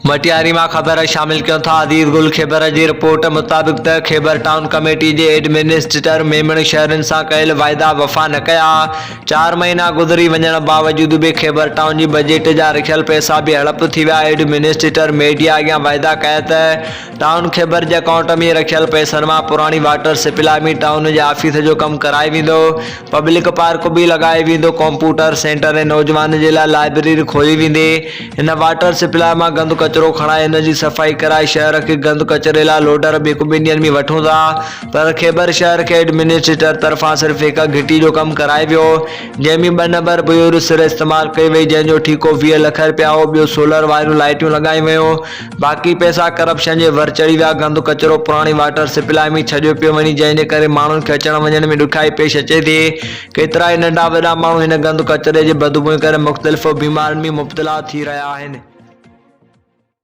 मटियारी में खबर शामिल क्यों था। अदीद गुल ख़ैबर की रिपोर्ट मुताबिक त ख़ैबर टाउन कमेटी के एडमिनिस्ट्रेटर मेमण शहरन से कयल वायदा वफ़ा न कया। 4 महीना गुजरी वजण बावजूद भी ख़ैबर टाउन की बजट जा रखियल पैसा भी हड़प थी विया। एडमिनिस्ट्रेटर मीडिया अॻियां वायदा कया त टाउन ख़ैबर के अकाउंट में रखियल पैसन में पुरानी वाटर सप्लाई में टाउन के ऑफिस जो कम कराए वेंदो, पब्लिक पार्क भी लगाए वेंदो, कंप्यूटर सेंटर ऐं नौजवान के लिए लाइब्रेरी खोली वेंदी। इन वाटर सप्लाई में गंद कचरो खणाए इन की सफाई कराए शहर के गंद कचरे ला लोडर ॿिए ॿिन्हिनि में वठूं था, पर ख़ैबर शहर के एडमिनिस्ट्रेटर तरफा सिर्फ एक घिटी जो कम कराए वियो, जंहिंमें 2 नंबर बुयूर सिर इस्तेमाल कई वई, जंहिंजो ठीको 20 लाख रुपया हो। ॿियो सोलर वारियूं लाइटूं लगाई वियूं। बाक़ी पैसा करप्शन के वर चढ़ी विया। गंद कचरो पुरानी वाटर सप्लाई में छॾियो पियो वञे, जंहिंजे करे माण्हुनि खे अचण वञण में ॾुखियाई पेश अचे थी। केतिरा ई नंढा वॾा माण्हू हिन गंद कचरे जे बदबू करे मुख़्तलिफ़ बीमारियुनि में मुब्तला थी रहिया आहिनि।